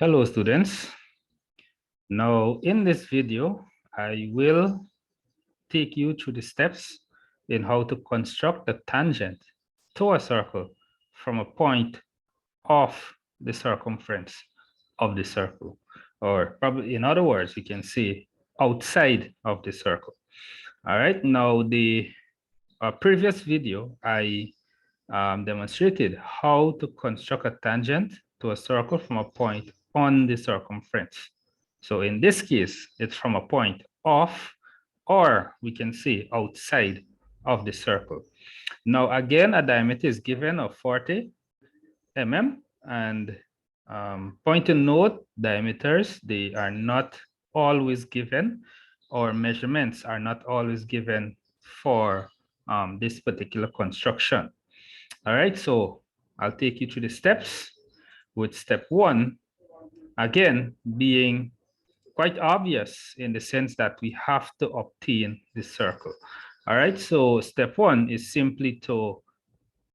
Hello students. Now in this video, I will take you through the steps in how to construct a tangent to a circle from a point off the circumference of the circle. Or probably in other words, you can say outside of the circle. All right, now the previous video, I demonstrated how to construct a tangent to a circle from a point on the circumference. So in this case, it's from a point off, or we can say outside of the circle. Now again, a diameter is given of 40 mm, and point to note, diameters, they are not always given, or measurements are not always given for this particular construction. All right, so I'll take you through the steps, with step one, again, being quite obvious in the sense that we have to obtain the circle. All right, so step one is simply to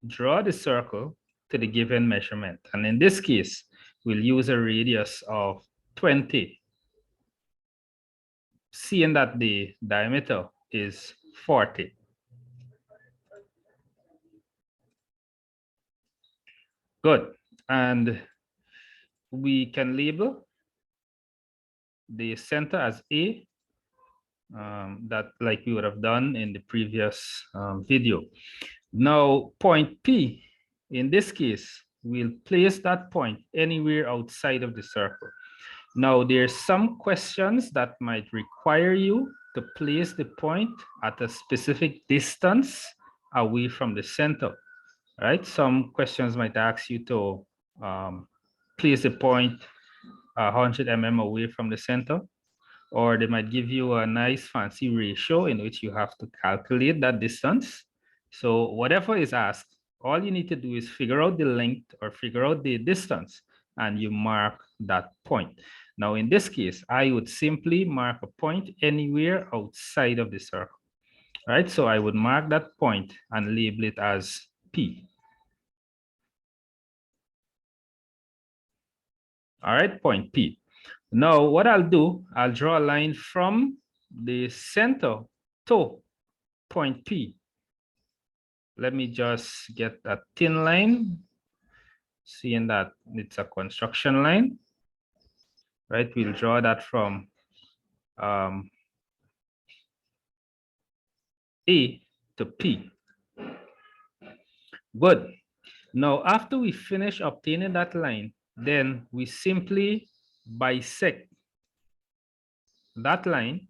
draw the circle to the given measurement. And in this case, we'll use a radius of 20, seeing that the diameter is 40. Good, and we can label the center as A, that like we would have done in the previous video. Now, point P, in this case, we'll place that point anywhere outside of the circle. Now, there's some questions that might require you to place the point at a specific distance away from the center, right? Some questions might ask you to place the point 100 mm away from the center, or they might give you a nice fancy ratio in which you have to calculate that distance. So whatever is asked, all you need to do is figure out the length or figure out the distance, and you mark that point. Now, in this case, I would simply mark a point anywhere outside of the circle, right? So I would mark that point and label it as P. All right, point P. Now, what I'll do, I'll draw a line from the center to point P. Let me just get a thin line, seeing that it's a construction line, right? We'll draw that from A to P. Good. Now, after we finish obtaining that line, then we simply bisect that line.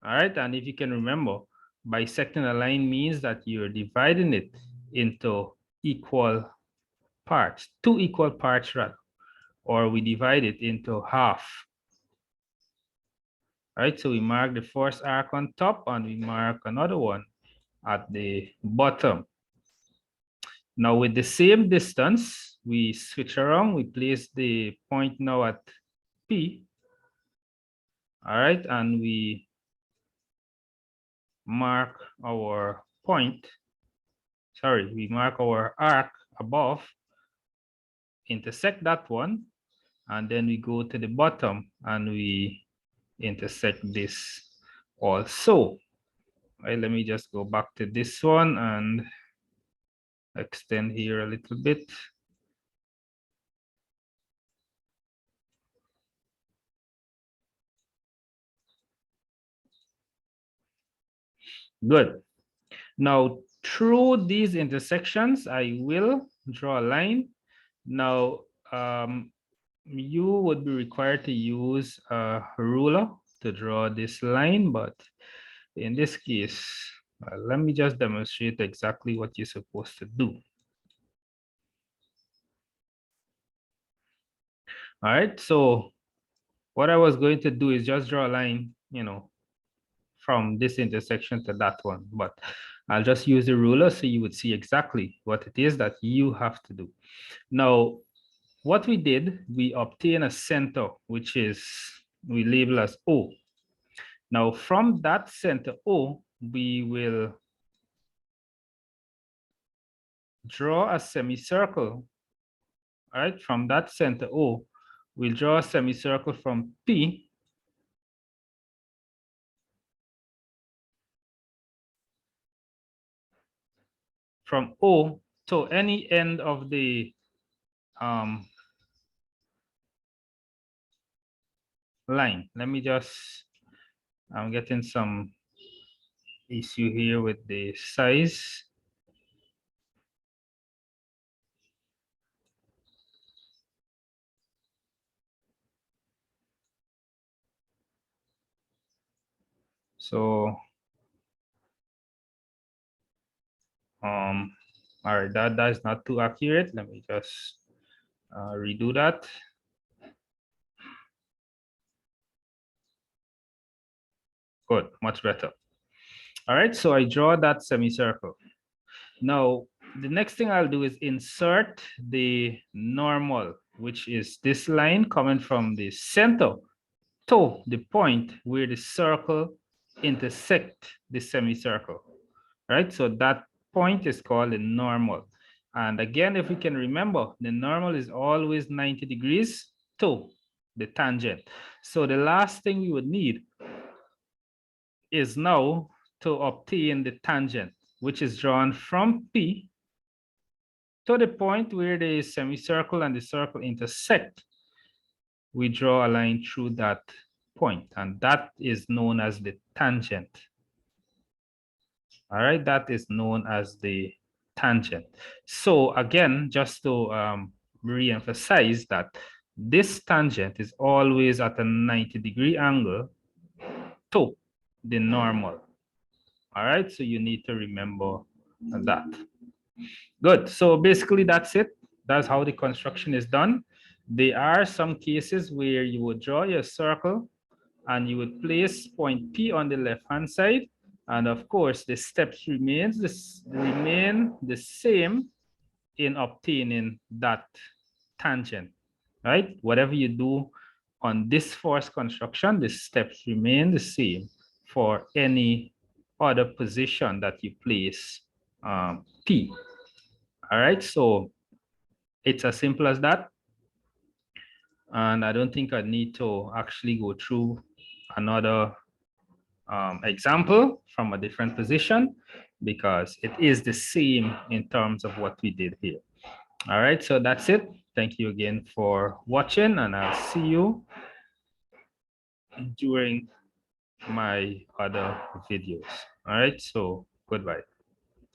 All right, and if you can remember, bisecting a line means that you're dividing it into equal parts, two equal parts rather, or we divide it into half. All right, so we mark the first arc on top and we mark another one at the bottom. Now with the same distance, we switch around, we place the point now at P. All right, and we mark our point, sorry, we mark our arc above, intersect that one, and then we go to the bottom and we intersect this also. Right, let me just go back to this one and extend here a little bit. Good. Now, through these intersections, I will draw a line. Now, you would be required to use a ruler to draw this line, but in this case, let me just demonstrate exactly what you're supposed to do. All right, so what I was going to do is just draw a line, you know, from this intersection to that one, but I'll just use the ruler so you would see exactly what it is that you have to do. Now, what we did, we obtain a center, which is, we label as O. Now, from that center O, we will draw a semicircle, all all right, from that center O, we'll draw a semicircle from P from O to any end of the line. Let me just, I'm getting some issue here with the size. So, all right, that is not too accurate. Let me just redo that. Good, much better. All right, so I draw that semicircle. Now, the next thing I'll do is insert the normal, which is this line coming from the center to the point where the circle intersect the semicircle, right? So that point is called the normal. And again, if we can remember, the normal is always 90 degrees to the tangent. So the last thing we would need is now to obtain the tangent, which is drawn from P to the point where the semicircle and the circle intersect. We draw a line through that point, and that is known as the tangent. All right, that is known as the tangent. So again, just to re-emphasize that this tangent is always at a 90-degree angle to the normal. All right, so you need to remember that. Good, so basically that's it. That's how the construction is done. There are some cases where you would draw your circle and you would place point P on the left-hand side. And of course, the steps remain the same in obtaining that tangent, right? Whatever you do on this force construction, the steps remain the same for any other position that you place P. All right, so it's as simple as that. And I don't think I need to actually go through another example from a different position because it is the same in terms of what we did here. All right, so that's it. Thank you again for watching, and I'll see you during my other videos. All right, so goodbye.